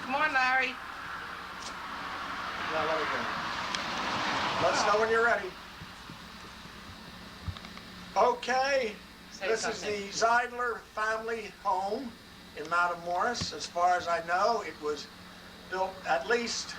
Come on, Larry. Now let it go. Let us know when you're ready. Okay, this is the Zeidler family home in Matamoros. As far as I know, it was built at least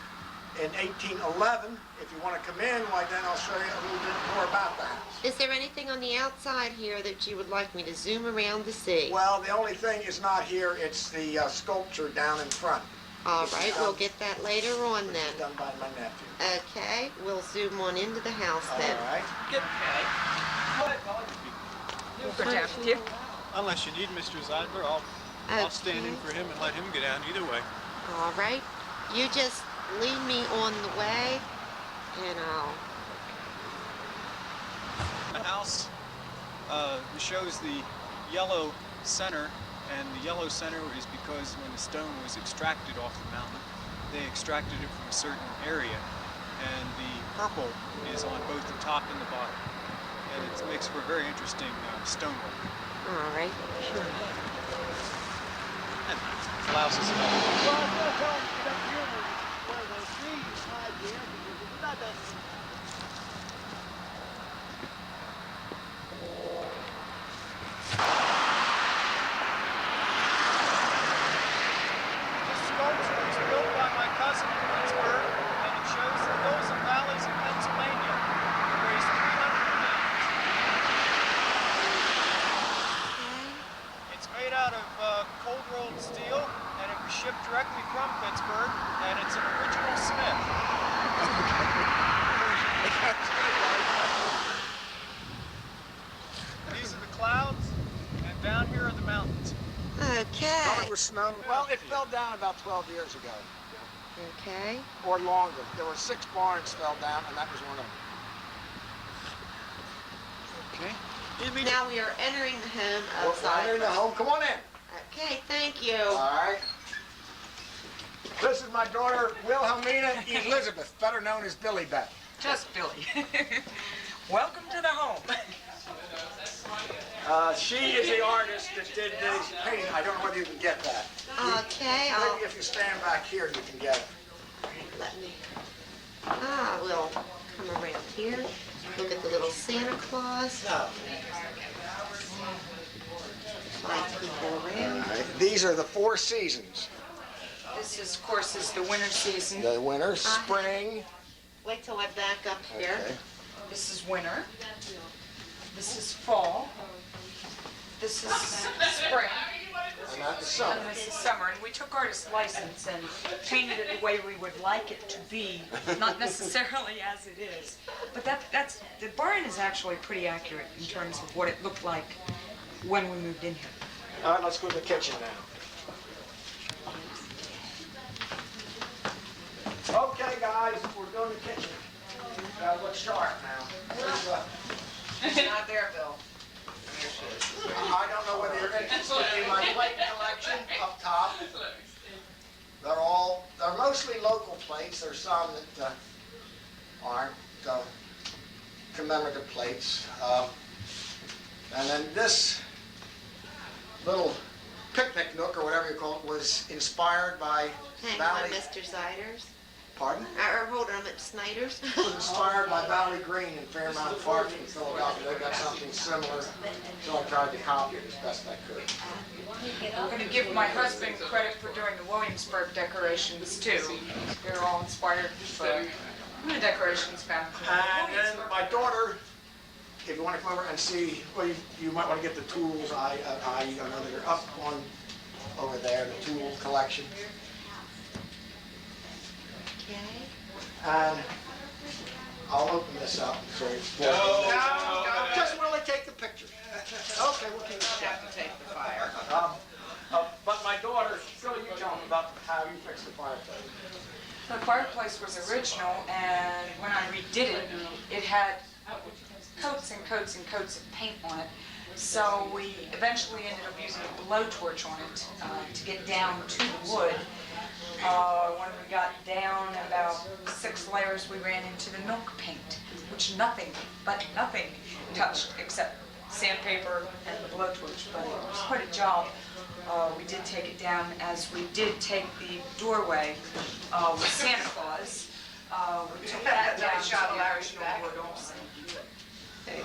in 1811. If you want to come in, why then I'll show you a little bit more about the house. Is there anything on the outside here that you would like me to zoom around to see? Well, the only thing is not here, it's the sculpture down in front. All right, we'll get that later on then. It's done by my nephew. Okay, we'll zoom on into the house then. All right. Okay. Unless you need Mr. Zeidler, I'll stand in for him and let him get out either way. All right, you just lead me on the way, and I'll... The house shows the yellow center, and the yellow center is because when the stone was extracted off the mountain, they extracted it from a certain area, and the purple is on both the top and the bottom, and it makes for very interesting stonework. All right, sure. And allows us Well, I was going to tell him to get here where the trees hide there, because it's not that... This sculpture was built by my cousin in Pittsburgh, and it shows the hills and valleys of Pennsylvania. It weighs 300 pounds. It's made out of cold-rolled steel, and it was shipped directly from Pittsburgh, and it's an original Smith. These are the clouds, and down here are the mountains. Okay. Covered with snow. Well, it fell down about 12 years ago. Okay. Or longer. There were 6 barns fell down, and that was one of them. Okay. Now we are entering the home of We're entering the Zeidler. home. Come on in. Okay, thank you. All right. This is my daughter, Wilhelmina Elizabeth, better known as Billy Beth. Just Billy. Welcome to the home. She is the artist that did this painting. I don't know whether you can get that. Okay, Maybe if you stand back here, you can get it. let me... we'll come around here. Look at the little Santa Claus. No. Five people around. All right. These are the 4 seasons. This is, of course, is the winter season. The winter, spring. Wait till I back up here. Okay. This is winter. This is fall. This is spring. And that's the summer. And this is summer. And we took artist license and painted it the way we would like it to be, not necessarily as it is. But that's the barn is actually pretty accurate in terms of what it looked like when we moved in here. All right, let's go to the kitchen now. Okay, guys, we're doing the kitchen. Gotta look sharp now. It's not there, Bill. I don't know whether you're interested in my plate collection up top. They're mostly local plates. There's some that aren't commemorative plates. And then this little picnic nook, or whatever you call it, was inspired by Hang Valley... on, Mr. Zeidler's. Pardon? Or hold on, at Snyder's. It was inspired by Valley Green in Fairmount Park in Philadelphia. They got something similar, so I tried to copy it as best I could. I'm going to give my husband credit for doing the Williamsburg decorations, too. They're all inspired from the decorations found from And then Williamsburg. my daughter, if you want to come over and see, well, you might want to get the tools. I know that they're up on over there, the tool collection. Okay. And I'll open this up. So no, just really take the picture. Okay, we'll keep it. Have to take the fire. But my daughter, Phil, you tell them about how you fixed the fireplace. The fireplace was original, and when I redid it, it had coats and coats and coats of paint on it. So we eventually ended up using a blowtorch on it to get down to the wood. When we got down about 6 layers, we ran into the milk paint, which nothing touched except sandpaper and the blowtorch, but it was quite a job. We did take it down as we did take the doorway with Santa Claus. We took that down to the original wood also. Okay.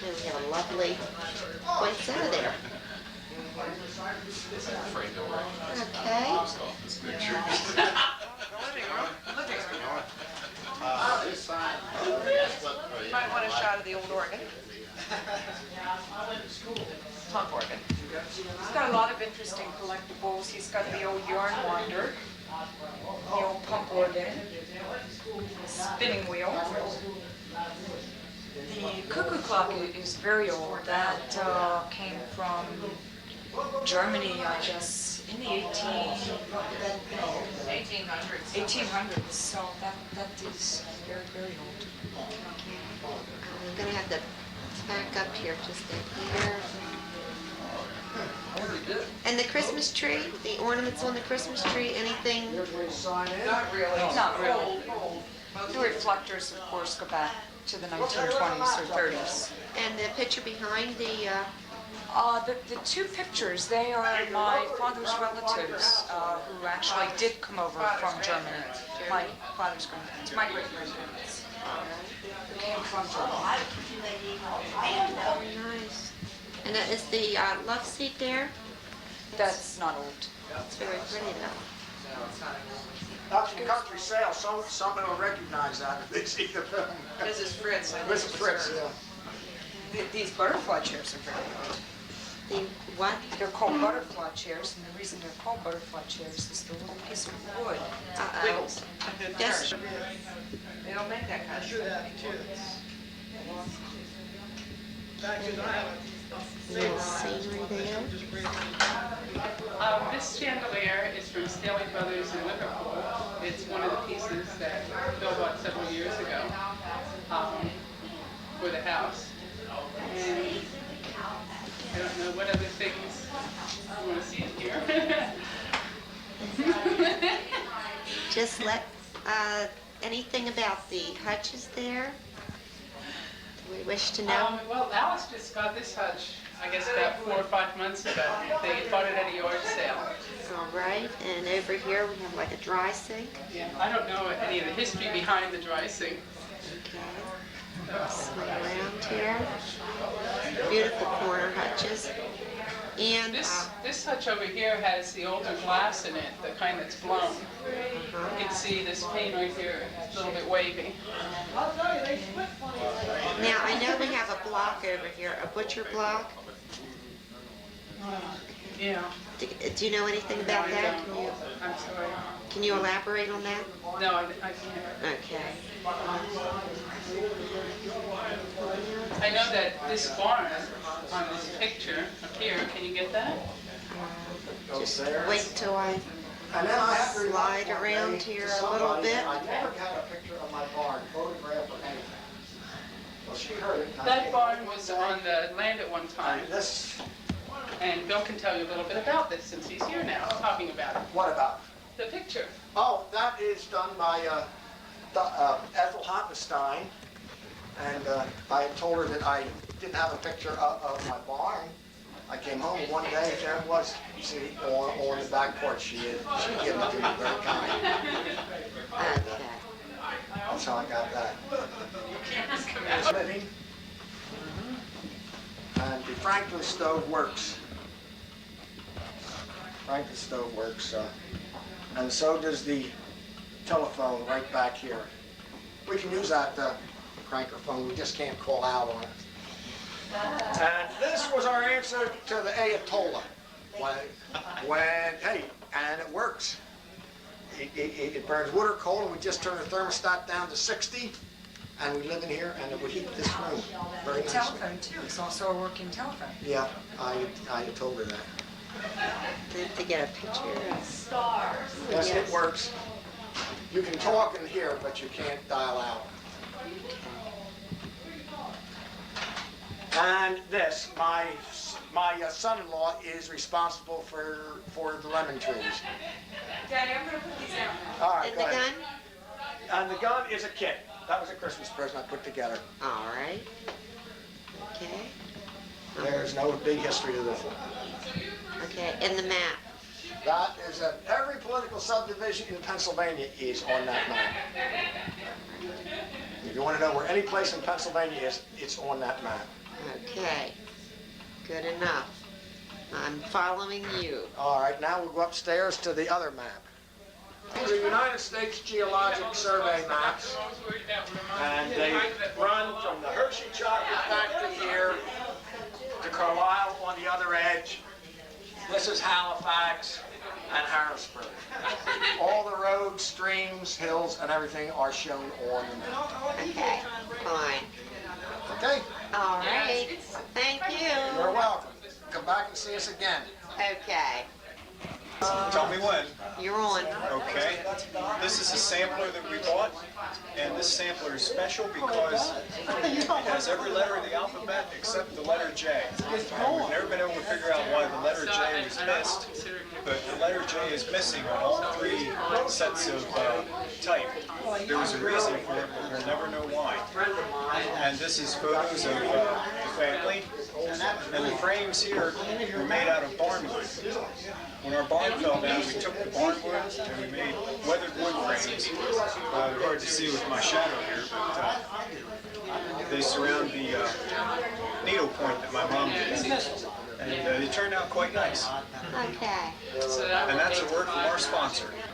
And we have a lovely poinsettia there. Okay. Might want a shot of the old organ. Punk organ. He's got a lot of interesting collectibles. He's got the old yarn winder, the old pump organ, the spinning wheel. The cuckoo clock is very old. That came from Germany, I guess, in the 1800s. So that is very, very old. I'm gonna have to back up here just a here. And the Christmas tree, the ornaments on the Christmas tree, anything? Not really. Not really. The reflectors, of course, go back to the 1920s or 30s. And the picture behind the, The two pictures, they are my father's relatives who actually did come over from Germany. My father's grandparents, my great-grandparents, who came from Germany. very nice. And that is the love seat there? That's not old. It's very pretty though. That's from Country Sales. Somebody will recognize that if they see the film. Mrs. Fritz. I think Mrs. was Fritz, her. yeah. These butterfly chairs are very old. The what? They're called butterfly chairs, and the reason they're called butterfly chairs is the little piece of wood. Wiggles. Yes. They don't make that kind of stuff. Little scenery there. This chandelier is from Staley Brothers in Liverpool. It's one of the pieces that Bill bought several years ago for the house. And I don't know what other things you want to see in here. Just let, anything about the hutches there? Do we wish to know? Well, Alice just got this hutch, I guess about 4 or 5 months ago. They bought it at a yard sale. All right, and over here we have like a dry sink. Yeah, I don't know any of the history behind the dry sink. Okay. Swing around here. Beautiful corner hutches. And, This hutch over here has the older glass in it, the kind that's blown. You can see this pane right here, a little bit wavy. now I know we have a block over here, a butcher block. Yeah. Do you know anything about that? I'm sorry. Can you elaborate on that? No, I can't. Okay. I know that this barn on this picture up here, can you get that? Just wait till I And then I have to slide around here a little bit. I never had a picture of my barn, photograph or anything. Well, she heard it. That barn was on the land at one time, And this, and Bill can tell you a little bit about this since he's here now, talking about it. what about? The picture. Oh, that is done by Ethel Hoppenstein. And I had told her that I didn't have a picture of my barn. I came home one day, and there it was, see, on the back porch. She gave it to me very kind. Okay. That's how I got that. Living. And the Franklin stove works. Franklin stove works. And so does the telephone right back here. We can use that crankerphone, we just can't call out on it. And this was our answer to the Ayatollah. Hey, and it works. It burns wood or coal, and we just turn the thermostat down to 60, and we live in here, and it would heat this room very nicely. Telephone, too. It's also a working telephone. Yeah, I told her that. To get a picture of Yes, it works. You can talk in here, but you can't dial out. And this, my son-in-law is responsible for the lemon trees. Daddy, I'm gonna put these out now. All right, And go the ahead. gun? And the gun is a kit. That was a Christmas present I put together. All right. Okay. There's no big history to this one. Okay, and the map? That is that every political subdivision in Pennsylvania is on that map. If you want to know where any place in Pennsylvania is, it's on that map. Okay, good enough. I'm following you. All right, now we'll go upstairs to the other map. These are United States Geologic Survey maps, and they run from the Hershey Chocolate Factory here to Carlisle on the other edge. This is Halifax and Harrisburg. All the roads, streams, hills, and everything are shown on the map. Okay, fine. Okay? All right, thank you. You're welcome. Come back and see us again. Okay, Tell me when. you're on. Okay. This is a sampler that we bought, and this sampler is special because it has every letter of the alphabet except the letter J. And we've never been able to figure out why the letter J was missed, but the letter J is missing on all three sets of type. There was a reason for it, but we'll never know why. And this is photos of the family, and the frames here were made out of barn wood. When our barn fell down, we took the barn wood and we made weathered wood frames. They're hard to see with my shadow here, but they surround the needle point that my mom did. And they turned out quite nice. Okay. So that And would that's a make word from our sponsor.